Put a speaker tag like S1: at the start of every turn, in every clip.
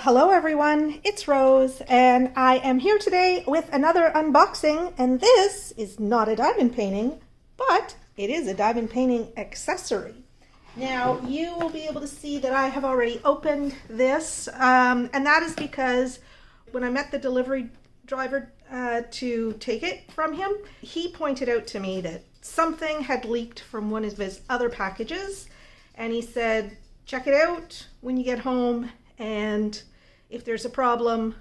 S1: hello everyone, it's Rose, and I am here today with another unboxing, and this is not a diamond painting, but it is a diamond painting accessory. Now, you will be able to see that I have already opened this, and that is because when I met the delivery driver to take it from him, he pointed out to me that something had leaked from one of his other packages, and he said, check it out when you get home, and if there's a problem,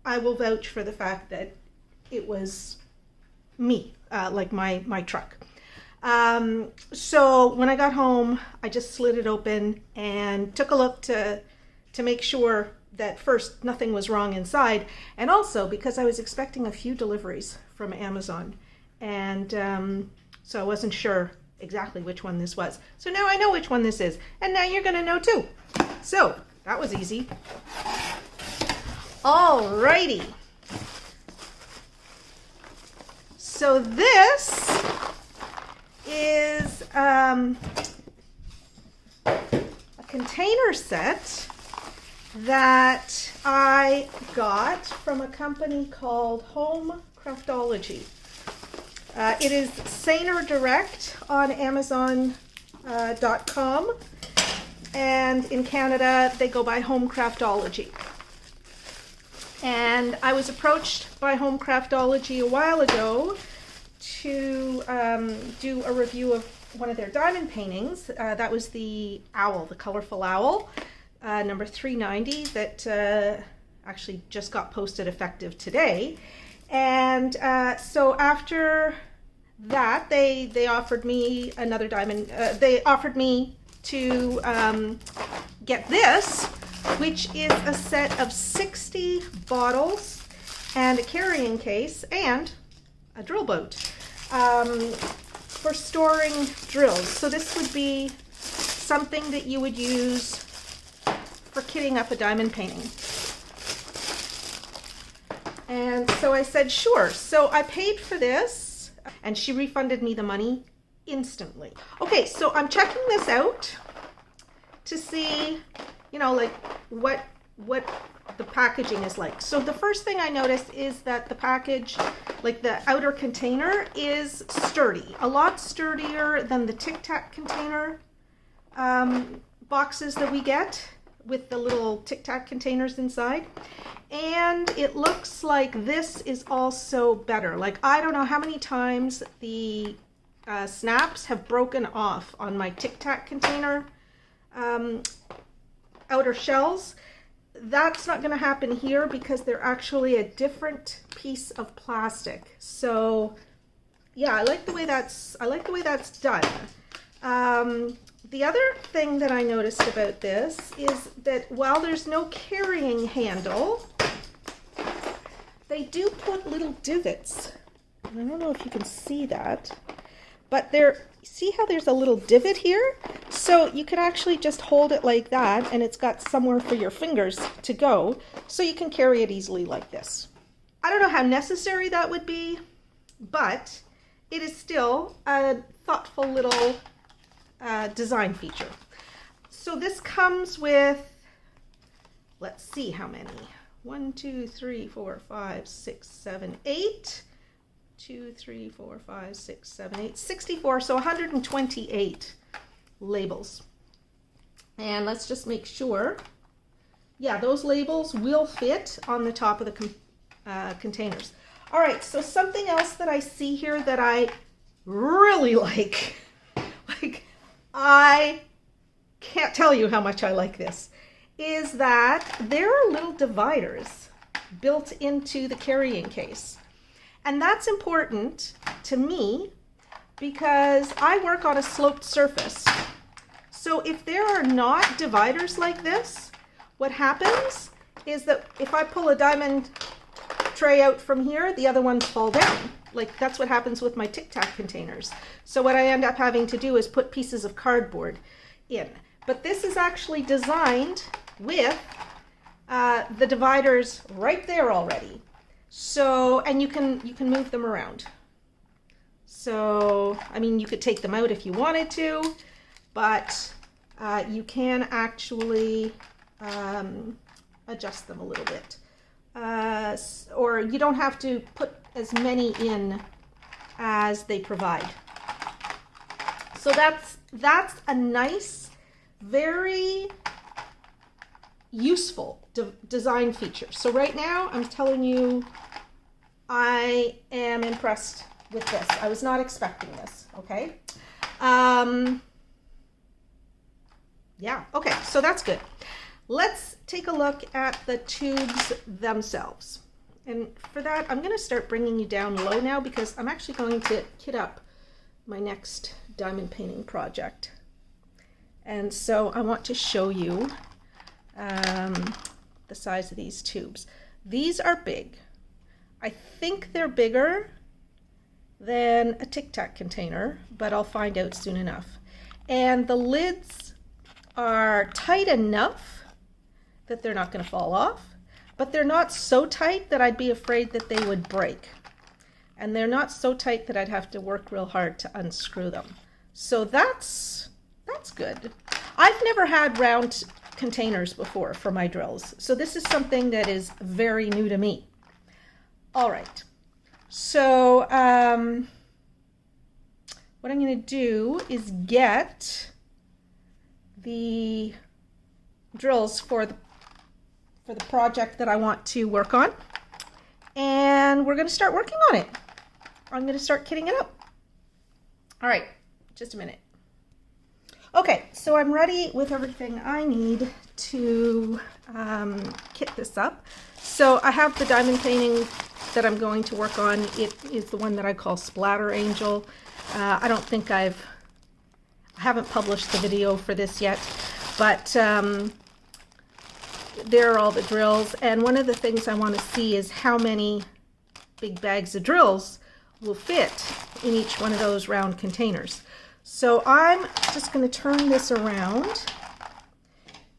S1: I will vouch for the fact that it was me, like my truck. So when I got home, I just slid it open and took a look to make sure that first nothing was wrong inside, and also because I was expecting a few deliveries from Amazon, and so I wasn't sure exactly which one this was. So now I know which one this is, and now you're gonna know too. So that was easy. Alrighty. So this is a container set that I got from a company called HomeCraftology. It is Saner Direct on Amazon.com, and in Canada they go by HomeCraftology. And I was approached by HomeCraftology a while ago to do a review of one of their diamond paintings. That was the owl, the colorful owl, number 390, that actually just got posted effective today. And so after that, they offered me another diamond. They offered me to get this, which is a set of 60 bottles and a carrying case and a drill boat for storing drills. So this would be something that you would use for kitting up a diamond painting. And so I said, sure. So I paid for this, and she refunded me the money instantly. Okay, so I'm checking this out to see, you know, like what the packaging is like. So the first thing I noticed is that the package, like the outer container, is sturdy, a lot sturdier than the Tic Tac container boxes that we get with the little Tic Tac containers inside. And it looks like this is also better. Like, I don't know how many times the snaps have broken off on my Tic Tac container outer shells. That's not going to happen here because they're actually a different piece of plastic. So yeah, I like the way that's done. The other thing that I noticed about this is that while there's no carrying handle, they do put little divots. And I don't know if you can see that, but see how there's a little divot here? So you could actually just hold it like that, and it's got somewhere for your fingers to go, so you can carry it easily like this. I don't know how necessary that would be, but it is still a thoughtful little design feature. So this comes with, let's see how many. 1, 2, 3, 4, 5, 6, 7, 8. 2, 3, 4, 5, 6, 7, 8, 64, so 128 labels. And let's just make sure, yeah, those labels will fit on the top of the containers. All right, so something else that I see here that I really like I can't tell you how much I like this, is that there are little dividers built into the carrying case. And that's important to me because I work on a sloped surface. So if there are not dividers like this, what happens is that if I pull a diamond tray out from here, the other ones fall down. Like, that's what happens with my Tic Tac containers. So what I end up having to do is put pieces of cardboard in. But this is actually designed with the dividers right there already. So, and you can move them around. So, I mean, you could take them out if you wanted to, but you can actually adjust them a little bit. Or you don't have to put as many in as they provide. So that's a nice, very useful design feature. So right now I'm telling you, I am impressed with this. I was not expecting this, okay? Yeah, okay, so that's good. Let's take a look at the tubes themselves. And for that, I'm gonna start bringing you down low now because I'm actually going to kit up my next diamond painting project. And so I want to show you the size of these tubes. These are big. I think they're bigger than a Tic Tac container, but I'll find out soon enough. And the lids are tight enough that they're not going to fall off, but they're not so tight that I'd be afraid that they would break. And they're not so tight that I'd have to work real hard to unscrew them. So that's good. I've never had round containers before for my drills, so this is something that is very new to me. All right, so what I'm going to do is get the drills for the project that I want to work on, and we're going to start working on it. I'm going to start kitting it up. All right, just a minute. Okay, so I'm ready with everything I need to kit this up. So I have the diamond painting that I'm going to work on. It is the one that I call Splatter Angel. I don't think I haven't published the video for this yet, but there are all the drills. And one of the things I want to see is how many big bags of drills will fit in each one of those round containers. So I'm just going to turn this around.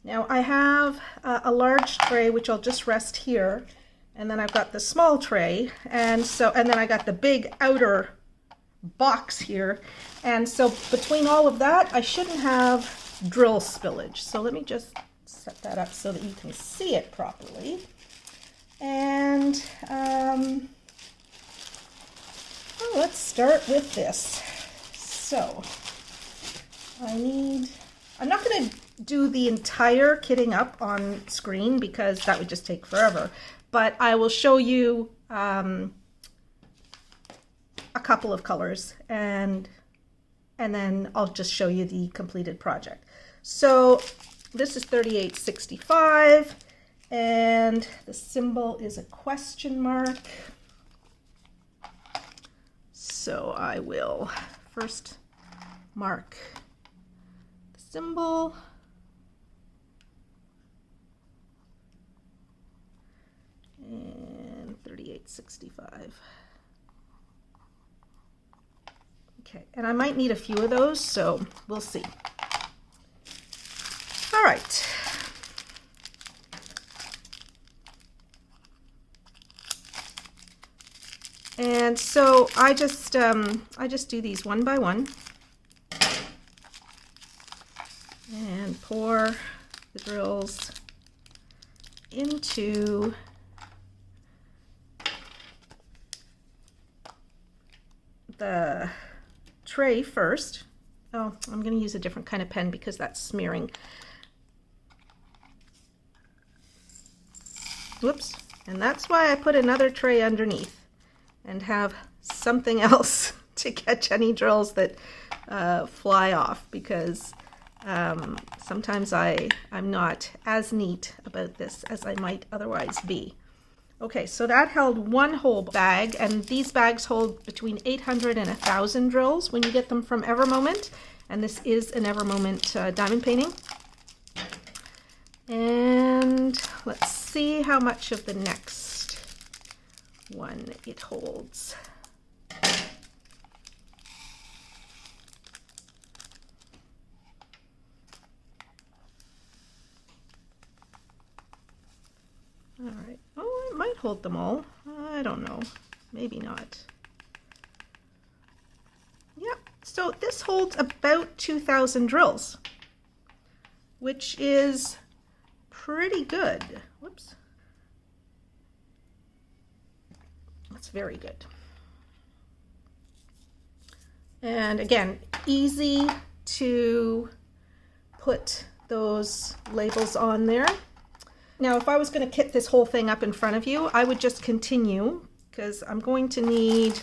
S1: Now I have a large tray which I'll just rest here, and then I've got the small tray, and then I got the big outer box here, and so between all of that I shouldn't have drill spillage. So let me just set that up so that you can see it properly. And let's start with this. So I'm not going to do the entire kitting up on screen because that would just take forever, but I will show you a couple of colors, and then I'll just show you the completed project. So this is 3865, and the symbol is a question mark. So I will first mark the symbol, and 3865. Okay, and I might need a few of those, so we'll see. All right. And so I just do these one by one and pour the drills into the tray first. Oh, I'm going to use a different kind of pen because that's smearing. Whoops. And that's why I put another tray underneath and have something else to catch any drills that fly off, because sometimes I'm not as neat about this as I might otherwise be. Okay, so that held one whole bag, and these bags hold between 800 and 1,000 drills when you get them from Evermoment, and this is an Evermoment diamond painting. And let's see how much of the next one it holds. All right. Oh, it might hold them all. I don't know. Maybe not. Yep. So this holds about 2,000 drills, which is pretty good. Whoops. That's very good. And again, easy to put those labels on there. Now, if I was going to kit this whole thing up in front of you, I would just continue, because I'm going to need,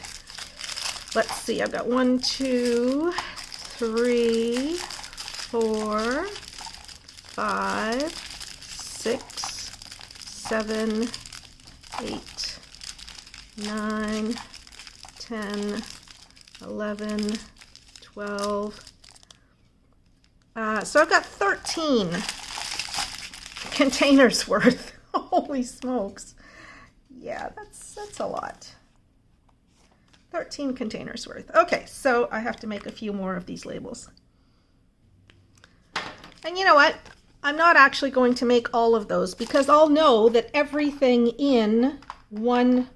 S1: let's see, I've got 1, 2, 3, 4, 5, 6, 7, 8, 9, 10, 11, 12. So I've got 13 containers worth. Holy smokes. Yeah, that's a lot. 13 containers worth. Okay, so I have to make a few more of these labels. And you know what? I'm not actually going to make all of those, because I'll know that everything in one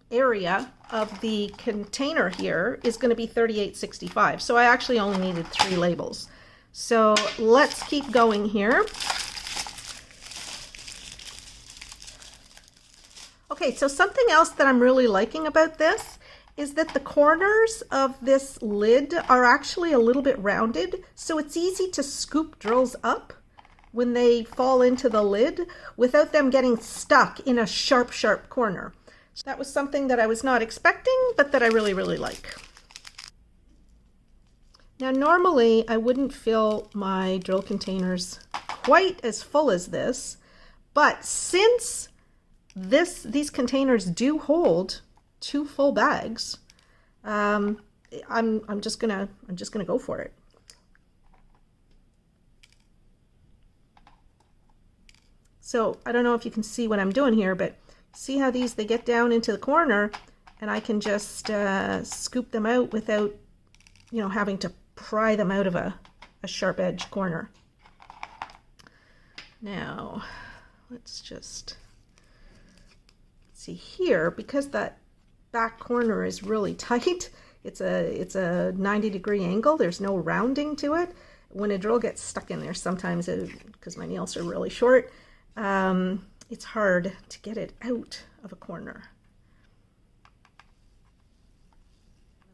S1: area of the container here is going to be 38.65. So I actually only needed 3 labels. So let's keep going here. Okay, so something else that I'm really liking about this is that the corners of this lid are actually a little bit rounded, so it's easy to scoop drills up when they fall into the lid without them getting stuck in a sharp, sharp corner. So that was something that I was not expecting, but that I really, really like. Now, normally I wouldn't fill my drill containers quite as full as this, but since these containers do hold 2 full bags, I'm just gonna go for it. So I don't know if you can see what I'm doing here, but see how they get down into the corner, and I can just scoop them out without, you know, having to pry them out of a sharp edge corner. Now, let's just see here, because that back corner is really tight. It's a 90-degree angle. There's no rounding to it. When a drill gets stuck in there, sometimes, because my nails are really short, it's hard to get it out of a corner.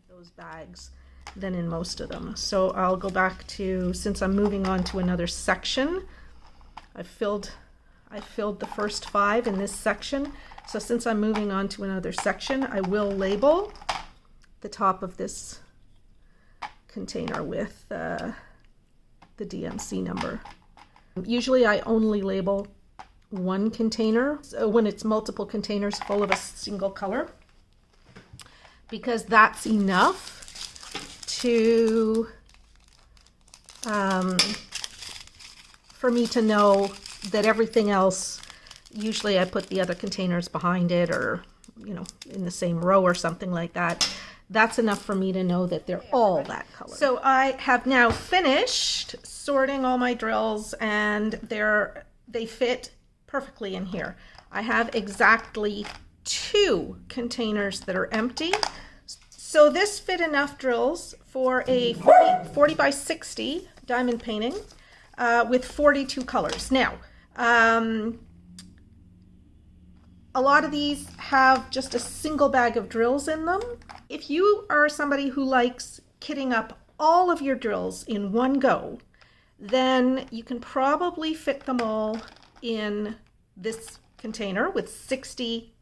S1: Those bags than in most of them. So I'll go back to, since I'm moving on to another section, I filled the first 5 in this section. So since I'm moving on to another section, I will label the top of this container with the DMC number. Usually I only label 1 container, so when it's multiple containers full of a single color, because that's enough to for me to know that everything else, usually I put the other containers behind it, or, you know, in the same row or something like that. That's enough for me to know that they're all that color. So I have now finished sorting all my drills, and they fit perfectly in here. I have exactly 2 containers that are empty. So this fit enough drills for a 40 by 60 diamond painting with 42 colors. Now, a lot of these have just a single bag of drills in them. If you are somebody who likes kitting up all of your drills in one go, then you can probably fit them all in this container with 60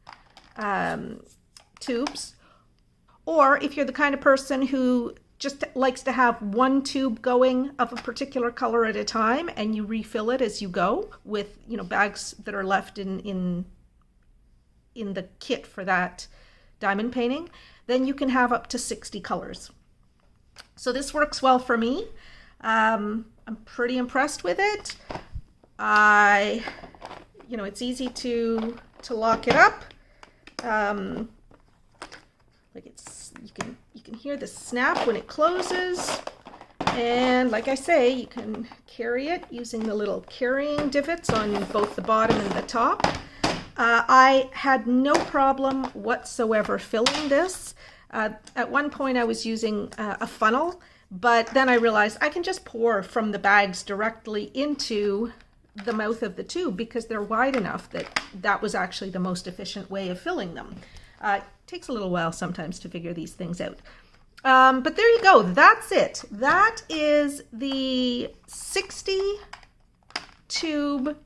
S1: tubes. Or if you're the kind of person who just likes to have 1 tube going of a particular color at a time, and you refill it as you go with, you know, bags that are left in the kit for that diamond painting, then you can have up to 60 colors. So this works well for me. I'm pretty impressed with it. You know, it's easy to lock it up. Like you can hear the snap when it closes, and like I say, you can carry it using the little carrying divots on both the bottom and the top. I had no problem whatsoever filling this. At one point I was using a funnel, but then I realized I can just pour from the bags directly into the mouth of the tube because they're wide enough that that was actually the most efficient way of filling them. It takes a little while sometimes to figure these things out. But there you go. That's it. That is the 60 tube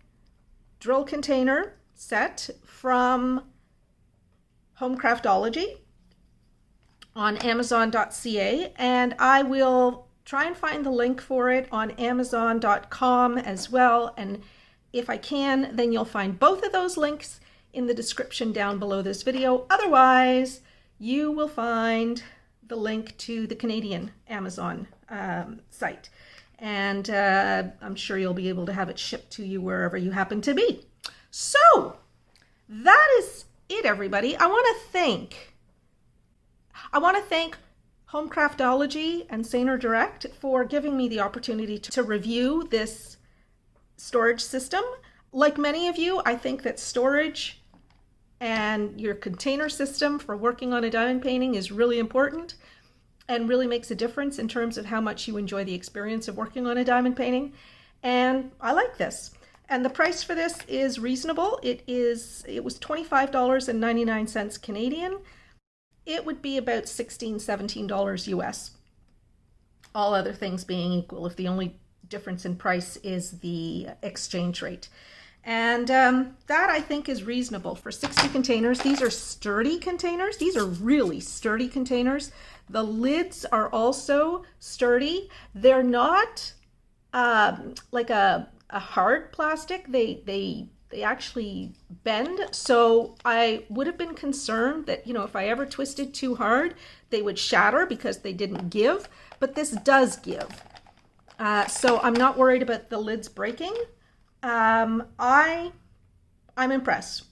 S1: drill container set from HomeCraftology on Amazon.ca, and I will try and find the link for it on Amazon.com as well, and if I can, then you'll find both of those links in the description down below this video. Otherwise, you will find the link to the Canadian Amazon site, and I'm sure you'll be able to have it shipped to you wherever you happen to be. So that is it, everybody. I want to thank HomeCraftology and Saner Direct for giving me the opportunity to review this storage system. Like many of you, I think that storage and your container system for working on a diamond painting is really important and really makes a difference in terms of how much you enjoy the experience of working on a diamond painting. And I like this. And the price for this is reasonable. It was $25.99 Canadian. It would be about $16, $17 US. All other things being equal, if the only difference in price is the exchange rate. And that I think is reasonable for 60 containers. These are sturdy containers. These are really sturdy containers. The lids are also sturdy. They're not like a hard plastic. They actually bend. So I would have been concerned that, you know, if I ever twisted too hard, they would shatter because they didn't give, but this does give. So I'm not worried about the lids breaking. I'm impressed,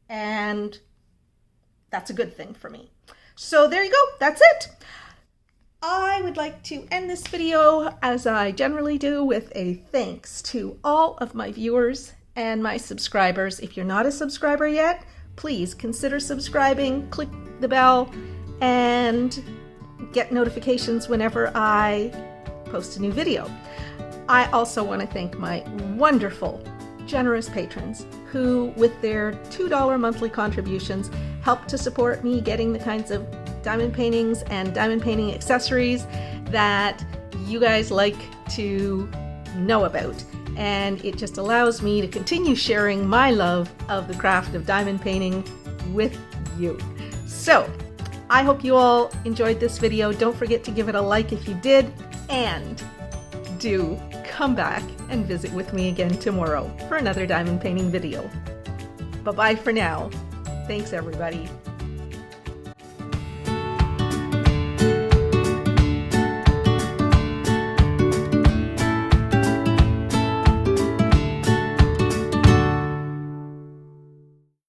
S1: and that's a good thing for me. So there you go. That's it. I would like to end this video, as I generally do, with a thanks to all of my viewers and my subscribers. If you're not a subscriber yet, please consider subscribing, click the bell, and get notifications whenever I post a new video. I also want to thank my wonderful, generous patrons who, with their $2 monthly contributions, help to support me getting the kinds of diamond paintings and diamond painting accessories that you guys like to know about. And it just allows me to continue sharing my love of the craft of diamond painting with you. So I hope you all enjoyed this video. Don't forget to give it a like if you did, and do come back and visit with me again tomorrow for another diamond painting video. Bye-bye for now. Thanks, everybody.